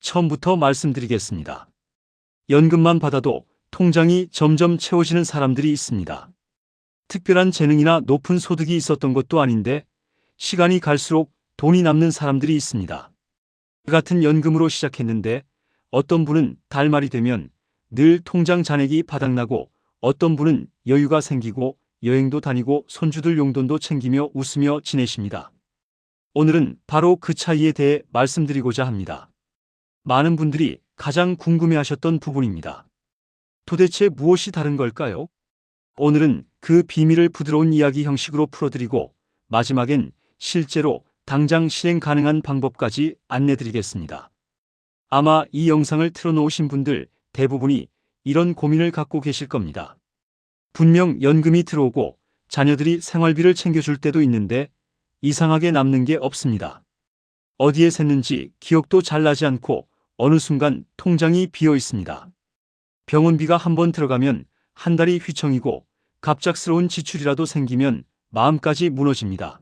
처음부터 말씀드리겠습니다. 연금만 받아도 통장이 점점 채워지는 사람들이 있습니다. 특별한 재능이나 높은 소득이 있었던 것도 아닌데 시간이 갈수록 돈이 남는 사람들이 있습니다. 같은 연금으로 시작했는데 어떤 분은 달말이 되면 늘 통장 잔액이 바닥나고 어떤 분은 여유가 생기고 여행도 다니고 손주들 용돈도 챙기며 웃으며 지내십니다. 오늘은 바로 그 차이에 대해 말씀드리고자 합니다. 많은 분들이 가장 궁금해하셨던 부분입니다. 도대체 무엇이 다른 걸까요? 오늘은 그 비밀을 부드러운 이야기 형식으로 풀어드리고 마지막엔 실제로 당장 실행 가능한 방법까지 안내드리겠습니다. 아마 이 영상을 틀어놓으신 분들 대부분이 이런 고민을 갖고 계실 겁니다. 분명 연금이 들어오고 자녀들이 생활비를 챙겨줄 때도 있는데 이상하게 남는 게 없습니다. 어디에 샜는지 기억도 잘 나지 않고 어느 순간 통장이 비어 있습니다. 병원비가 한번 들어가면 한 달이 휘청이고 갑작스러운 지출이라도 생기면 마음까지 무너집니다.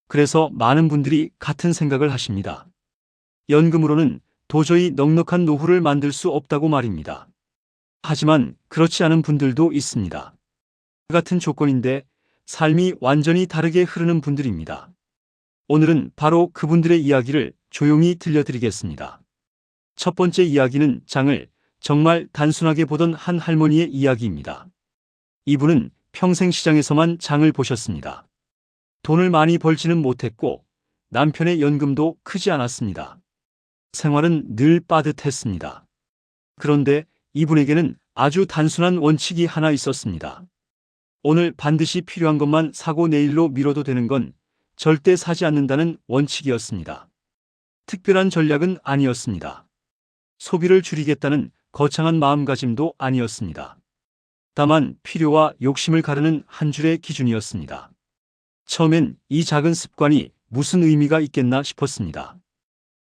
그래서 많은 분들이 같은 생각을 하십니다. 연금으로는 도저히 넉넉한 노후를 만들 수 없다고 말입니다. 하지만 그렇지 않은 분들도 있습니다. 같은 조건인데 삶이 완전히 다르게 흐르는 분들입니다. 오늘은 바로 그분들의 이야기를 조용히 들려드리겠습니다. 첫 번째 이야기는 장을 정말 단순하게 보던 한 할머니의 이야기입니다. 이분은 평생 시장에서만 장을 보셨습니다. 돈을 많이 벌지는 못했고 남편의 연금도 크지 않았습니다. 생활은 늘 빠듯했습니다. 그런데 이분에게는 아주 단순한 원칙이 하나 있었습니다. 오늘 반드시 필요한 것만 사고 내일로 미뤄도 되는 건 절대 사지 않는다는 원칙이었습니다. 특별한 전략은 아니었습니다. 소비를 줄이겠다는 거창한 마음가짐도 아니었습니다. 다만 필요와 욕심을 가르는 한 줄의 기준이었습니다. 처음엔 이 작은 습관이 무슨 의미가 있겠나 싶었습니다.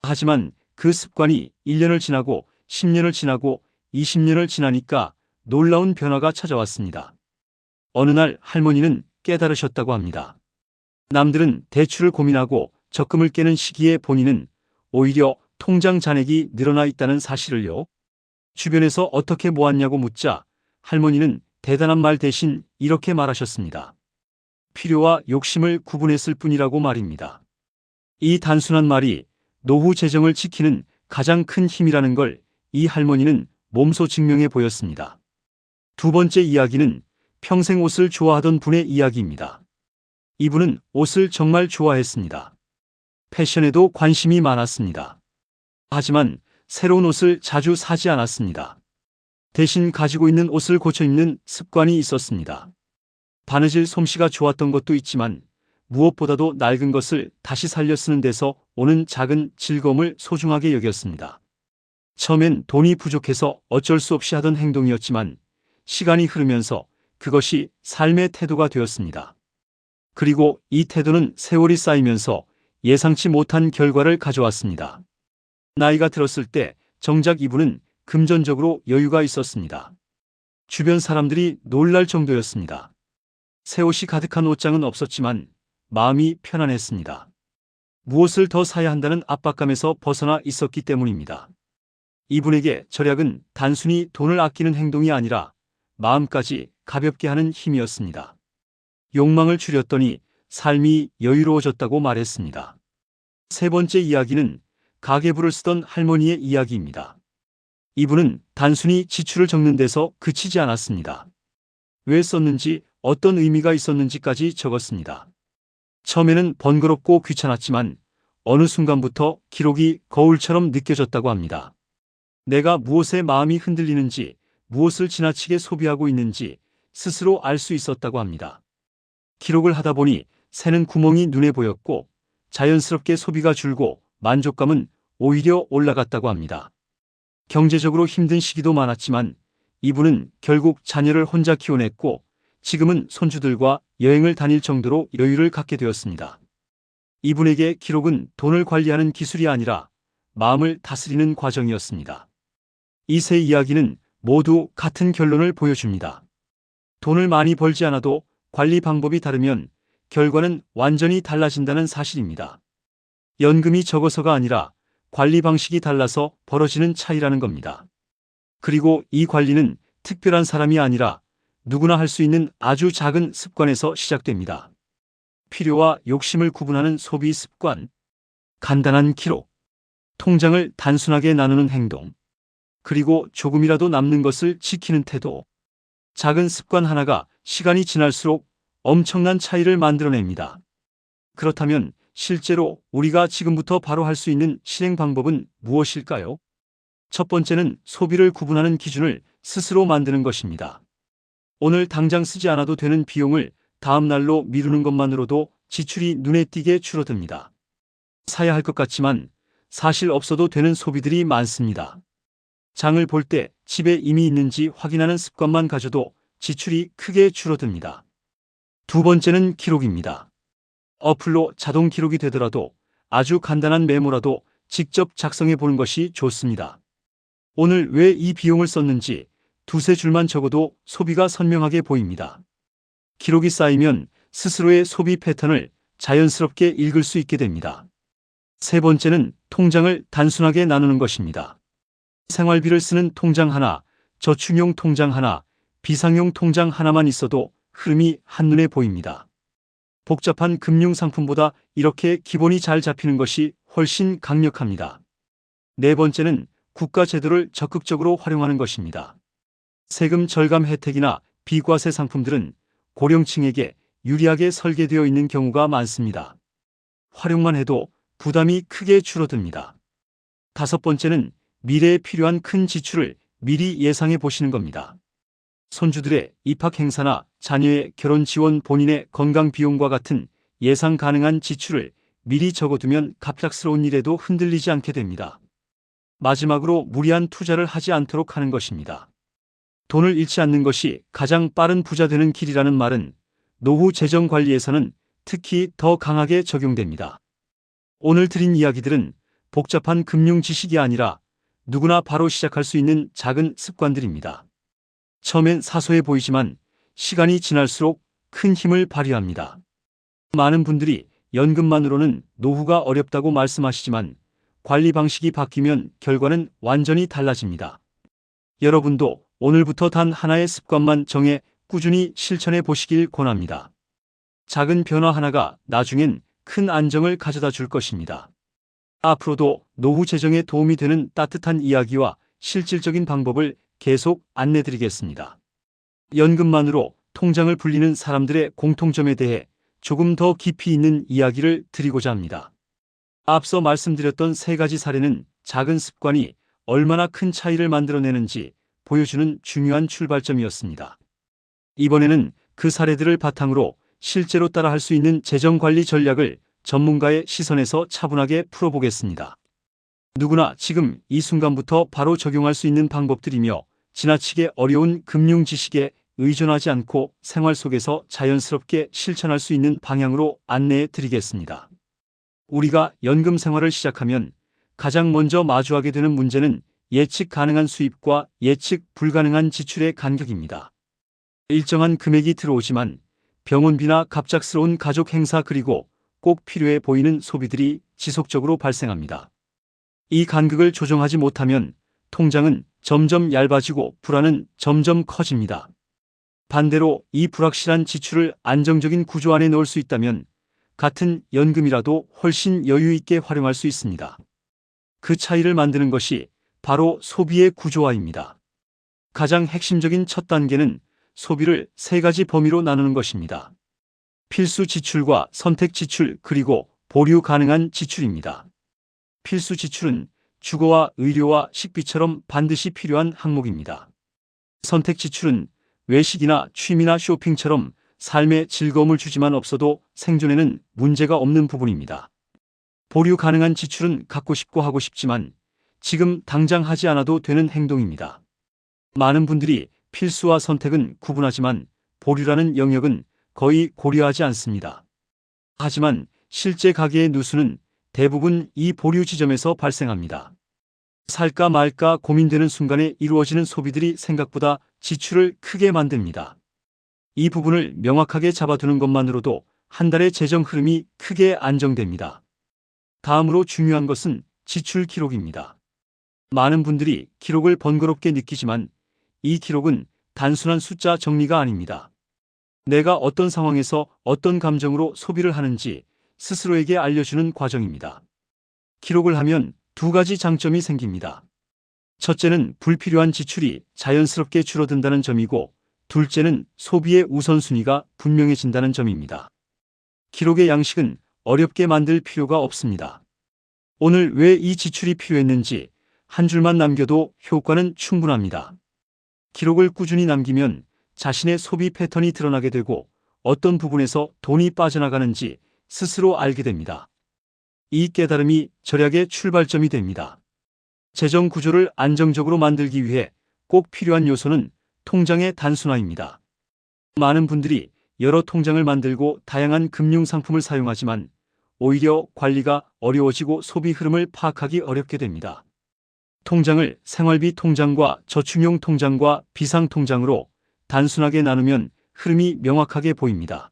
하지만 그 습관이 1년을 지나고 10년을 지나고 20년을 지나니까 놀라운 변화가 찾아왔습니다. 어느 날 할머니는 깨달으셨다고 합니다. 남들은 대출을 고민하고 적금을 깨는 시기에 본인은 오히려 통장 잔액이 늘어나 있다는 사실을요. 주변에서 어떻게 모았냐고 묻자 할머니는 대단한 말 대신 이렇게 말하셨습니다. 필요와 욕심을 구분했을 뿐이라고 말입니다. 이 단순한 말이 노후 재정을 지키는 가장 큰 힘이라는 걸 이 할머니는 몸소 증명해 보였습니다. 두 번째 이야기는 평생 옷을 좋아하던 분의 이야기입니다. 이분은 옷을 정말 좋아했습니다. 패션에도 관심이 많았습니다. 하지만 새로운 옷을 자주 사지 않았습니다. 대신 가지고 있는 옷을 고쳐 입는 습관이 있었습니다. 바느질 솜씨가 좋았던 것도 있지만 무엇보다도 낡은 것을 다시 살려 쓰는 데서 오는 작은 즐거움을 소중하게 여겼습니다. 처음엔 돈이 부족해서 어쩔 수 없이 하던 행동이었지만 시간이 흐르면서 그것이 삶의 태도가 되었습니다. 그리고 이 태도는 세월이 쌓이면서 예상치 못한 결과를 가져왔습니다. 나이가 들었을 때 정작 이분은 금전적으로 여유가 있었습니다. 주변 사람들이 놀랄 정도였습니다. 새 옷이 가득한 옷장은 없었지만 마음이 편안했습니다. 무엇을 더 사야 한다는 압박감에서 벗어나 있었기 때문입니다. 이분에게 절약은 단순히 돈을 아끼는 행동이 아니라 마음까지 가볍게 하는 힘이었습니다. 욕망을 줄였더니 삶이 여유로워졌다고 말했습니다. 세 번째 이야기는 가계부를 쓰던 할머니의 이야기입니다. 이분은 단순히 지출을 적는 데서 그치지 않았습니다. 왜 썼는지 어떤 의미가 있었는지까지 적었습니다. 처음에는 번거롭고 귀찮았지만 어느 순간부터 기록이 거울처럼 느껴졌다고 합니다. 내가 무엇에 마음이 흔들리는지, 무엇을 지나치게 소비하고 있는지 스스로 알 수 있었다고 합니다. 기록을 하다 보니 새는 구멍이 눈에 보였고 자연스럽게 소비가 줄고 만족감은 오히려 올라갔다고 합니다. 경제적으로 힘든 시기도 많았지만 이분은 결국 자녀를 혼자 키워냈고 지금은 손주들과 여행을 다닐 정도로 여유를 갖게 되었습니다. 이분에게 기록은 돈을 관리하는 기술이 아니라 마음을 다스리는 과정이었습니다. 이 세 이야기는 모두 같은 결론을 보여줍니다. 돈을 많이 벌지 않아도 관리 방법이 다르면 결과는 완전히 달라진다는 사실입니다. 연금이 적어서가 아니라 관리 방식이 달라서 벌어지는 차이라는 겁니다. 그리고 이 관리는 특별한 사람이 아니라 누구나 할 수 있는 아주 작은 습관에서 시작됩니다. 필요와 욕심을 구분하는 소비 습관, 간단한 기록, 통장을 단순하게 나누는 행동, 그리고 조금이라도 남는 것을 지키는 태도. 작은 습관 하나가 시간이 지날수록 엄청난 차이를 만들어냅니다. 그렇다면 실제로 우리가 지금부터 바로 할 수 있는 실행 방법은 무엇일까요? 첫 번째는 소비를 구분하는 기준을 스스로 만드는 것입니다. 오늘 당장 쓰지 않아도 되는 비용을 다음 날로 미루는 것만으로도 지출이 눈에 띄게 줄어듭니다. 사야 할 것 같지만 사실 없어도 되는 소비들이 많습니다. 장을 볼 때 집에 이미 있는지 확인하는 습관만 가져도 지출이 크게 줄어듭니다. 두 번째는 기록입니다. 어플로 자동 기록이 되더라도 아주 간단한 메모라도 직접 작성해 보는 것이 좋습니다. 오늘 왜 이 비용을 썼는지 두세 줄만 적어도 소비가 선명하게 보입니다. 기록이 쌓이면 스스로의 소비 패턴을 자연스럽게 읽을 수 있게 됩니다. 세 번째는 통장을 단순하게 나누는 것입니다. 생활비를 쓰는 통장 하나, 저축용 통장 하나, 비상용 통장 하나만 있어도 흐름이 한눈에 보입니다. 복잡한 금융상품보다 이렇게 기본이 잘 잡히는 것이 훨씬 강력합니다. 네 번째는 국가 제도를 적극적으로 활용하는 것입니다. 세금 절감 혜택이나 비과세 상품들은 고령층에게 유리하게 설계되어 있는 경우가 많습니다. 활용만 해도 부담이 크게 줄어듭니다. 다섯 번째는 미래에 필요한 큰 지출을 미리 예상해 보시는 겁니다. 손주들의 입학 행사나 자녀의 결혼 지원, 본인의 건강 비용과 같은 예상 가능한 지출을 미리 적어두면 갑작스러운 일에도 흔들리지 않게 됩니다. 마지막으로 무리한 투자를 하지 않도록 하는 것입니다. 돈을 잃지 않는 것이 가장 빠른 부자 되는 길이라는 말은 노후 재정 관리에서는 특히 더 강하게 적용됩니다. 오늘 드린 이야기들은 복잡한 금융 지식이 아니라 누구나 바로 시작할 수 있는 작은 습관들입니다. 처음엔 사소해 보이지만 시간이 지날수록 큰 힘을 발휘합니다. 많은 분들이 연금만으로는 노후가 어렵다고 말씀하시지만 관리 방식이 바뀌면 결과는 완전히 달라집니다. 여러분도 오늘부터 단 하나의 습관만 정해 꾸준히 실천해 보시길 권합니다. 작은 변화 하나가 나중엔 큰 안정을 가져다 줄 것입니다. 앞으로도 노후 재정에 도움이 되는 따뜻한 이야기와 실질적인 방법을 계속 안내드리겠습니다. 연금만으로 통장을 불리는 사람들의 공통점에 대해 조금 더 깊이 있는 이야기를 드리고자 합니다. 앞서 말씀드렸던 세 가지 사례는 작은 습관이 얼마나 큰 차이를 만들어내는지 보여주는 중요한 출발점이었습니다. 이번에는 그 사례들을 바탕으로 실제로 따라할 수 있는 재정관리 전략을 전문가의 시선에서 차분하게 풀어보겠습니다. 누구나 지금 이 순간부터 바로 적용할 수 있는 방법들이며 지나치게 어려운 금융 지식에 의존하지 않고 생활 속에서 자연스럽게 실천할 수 있는 방향으로 안내해 드리겠습니다. 우리가 연금 생활을 시작하면 가장 먼저 마주하게 되는 문제는 예측 가능한 수입과 예측 불가능한 지출의 간격입니다. 일정한 금액이 들어오지만 병원비나 갑작스러운 가족 행사 그리고 꼭 필요해 보이는 소비들이 지속적으로 발생합니다. 이 간격을 조정하지 못하면 통장은 점점 얇아지고 불안은 점점 커집니다. 반대로 이 불확실한 지출을 안정적인 구조 안에 넣을 수 있다면 같은 연금이라도 훨씬 여유 있게 활용할 수 있습니다. 그 차이를 만드는 것이 바로 소비의 구조화입니다. 가장 핵심적인 첫 단계는 소비를 세 가지 범위로 나누는 것입니다. 필수 지출과 선택 지출 그리고 보류 가능한 지출입니다. 필수 지출은 주거와 의료와 식비처럼 반드시 필요한 항목입니다. 선택 지출은 외식이나 취미나 쇼핑처럼 삶에 즐거움을 주지만 없어도 생존에는 문제가 없는 부분입니다. 보류 가능한 지출은 갖고 싶고 하고 싶지만 지금 당장 하지 않아도 되는 행동입니다. 많은 분들이 필수와 선택은 구분하지만 보류라는 영역은 거의 고려하지 않습니다. 하지만 실제 가계의 누수는 대부분 이 보류 지점에서 발생합니다. 살까 말까 고민되는 순간에 이루어지는 소비들이 생각보다 지출을 크게 만듭니다. 이 부분을 명확하게 잡아두는 것만으로도 한 달의 재정 흐름이 크게 안정됩니다. 다음으로 중요한 것은 지출 기록입니다. 많은 분들이 기록을 번거롭게 느끼지만 이 기록은 단순한 숫자 정리가 아닙니다. 내가 어떤 상황에서 어떤 감정으로 소비를 하는지 스스로에게 알려주는 과정입니다. 기록을 하면 두 가지 장점이 생깁니다. 첫째는 불필요한 지출이 자연스럽게 줄어든다는 점이고, 둘째는 소비의 우선순위가 분명해진다는 점입니다. 기록의 양식은 어렵게 만들 필요가 없습니다. 오늘 왜 이 지출이 필요했는지 한 줄만 남겨도 효과는 충분합니다. 기록을 꾸준히 남기면 자신의 소비 패턴이 드러나게 되고 어떤 부분에서 돈이 빠져나가는지 스스로 알게 됩니다. 이 깨달음이 절약의 출발점이 됩니다. 재정 구조를 안정적으로 만들기 위해 꼭 필요한 요소는 통장의 단순화입니다. 많은 분들이 여러 통장을 만들고 다양한 금융 상품을 사용하지만 오히려 관리가 어려워지고 소비 흐름을 파악하기 어렵게 됩니다. 통장을 생활비 통장과 저축용 통장과 비상 통장으로 단순하게 나누면 흐름이 명확하게 보입니다.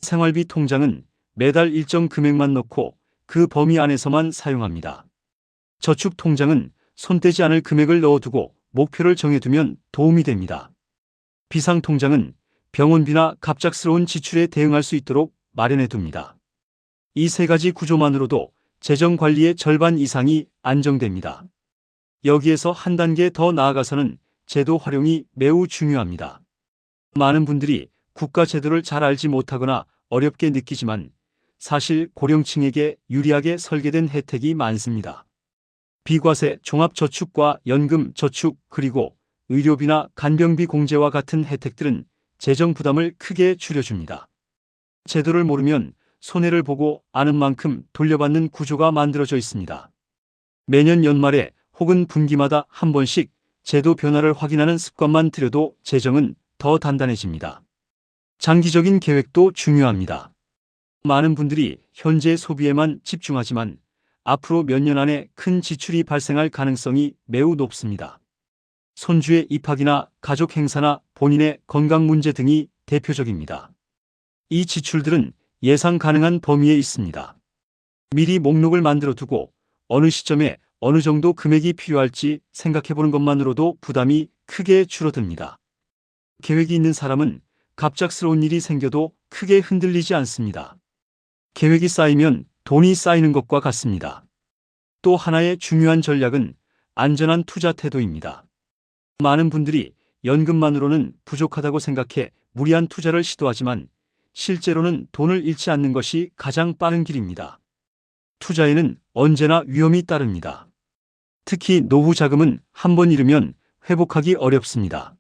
생활비 통장은 매달 일정 금액만 넣고 그 범위 안에서만 사용합니다. 저축 통장은 손대지 않을 금액을 넣어두고 목표를 정해두면 도움이 됩니다. 비상 통장은 병원비나 갑작스러운 지출에 대응할 수 있도록 마련해둡니다. 이 세 가지 구조만으로도 재정 관리의 절반 이상이 안정됩니다. 여기에서 한 단계 더 나아가서는 제도 활용이 매우 중요합니다. 많은 분들이 국가 제도를 잘 알지 못하거나 어렵게 느끼지만 사실 고령층에게 유리하게 설계된 혜택이 많습니다. 비과세 종합저축과 연금저축 그리고 의료비나 간병비 공제와 같은 혜택들은 재정 부담을 크게 줄여줍니다. 제도를 모르면 손해를 보고 아는 만큼 돌려받는 구조가 만들어져 있습니다. 매년 연말에 혹은 분기마다 한 번씩 제도 변화를 확인하는 습관만 들여도 재정은 더 단단해집니다. 장기적인 계획도 중요합니다. 많은 분들이 현재 소비에만 집중하지만 앞으로 몇 년 안에 큰 지출이 발생할 가능성이 매우 높습니다. 손주의 입학이나 가족 행사나 본인의 건강 문제 등이 대표적입니다. 이 지출들은 예상 가능한 범위에 있습니다. 미리 목록을 만들어 두고 어느 시점에 어느 정도 금액이 필요할지 생각해보는 것만으로도 부담이 크게 줄어듭니다. 계획이 있는 사람은 갑작스러운 일이 생겨도 크게 흔들리지 않습니다. 계획이 쌓이면 돈이 쌓이는 것과 같습니다. 또 하나의 중요한 전략은 안전한 투자 태도입니다. 많은 분들이 연금만으로는 부족하다고 생각해 무리한 투자를 시도하지만 실제로는 돈을 잃지 않는 것이 가장 빠른 길입니다. 투자에는 언제나 위험이 따릅니다. 특히 노후 자금은 한번 잃으면 회복하기 어렵습니다.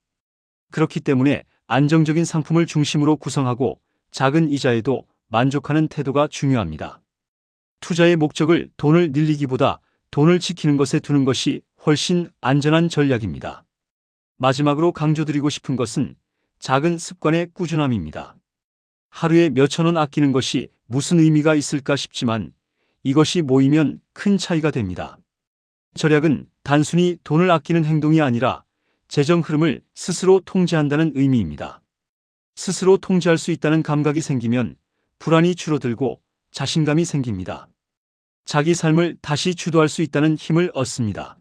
그렇기 때문에 안정적인 상품을 중심으로 구성하고 작은 이자에도 만족하는 태도가 중요합니다. 투자의 목적을 돈을 늘리기보다 돈을 지키는 것에 두는 것이 훨씬 안전한 전략입니다. 마지막으로 강조드리고 싶은 것은 작은 습관의 꾸준함입니다. 하루에 몇천 원 아끼는 것이 무슨 의미가 있을까 싶지만 이것이 모이면 큰 차이가 됩니다. 절약은 단순히 돈을 아끼는 행동이 아니라 재정 흐름을 스스로 통제한다는 의미입니다. 스스로 통제할 수 있다는 감각이 생기면 불안이 줄어들고 자신감이 생깁니다. 자기 삶을 다시 주도할 수 있다는 힘을 얻습니다.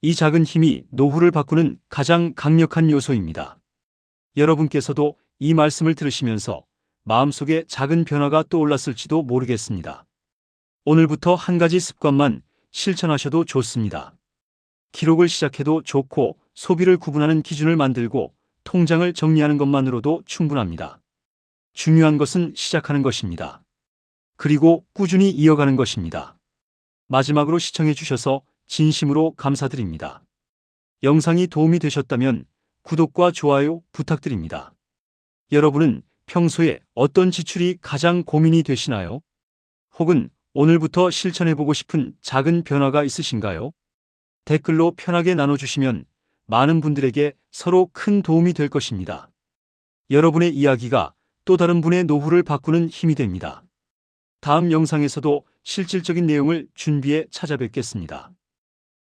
이 작은 힘이 노후를 바꾸는 가장 강력한 요소입니다. 여러분께서도 이 말씀을 들으시면서 마음속에 작은 변화가 떠올랐을지도 모르겠습니다. 오늘부터 한 가지 습관만 실천하셔도 좋습니다. 기록을 시작해도 좋고 소비를 구분하는 기준을 만들고 통장을 정리하는 것만으로도 충분합니다. 중요한 것은 시작하는 것입니다. 그리고 꾸준히 이어가는 것입니다. 마지막으로 시청해 주셔서 진심으로 감사드립니다. 영상이 도움이 되셨다면 구독과 좋아요 부탁드립니다. 여러분은 평소에 어떤 지출이 가장 고민이 되시나요? 혹은 오늘부터 실천해보고 싶은 작은 변화가 있으신가요? 댓글로 편하게 나눠주시면 많은 분들에게 서로 큰 도움이 될 것입니다. 여러분의 이야기가 또 다른 분의 노후를 바꾸는 힘이 됩니다. 다음 영상에서도 실질적인 내용을 준비해 찾아뵙겠습니다.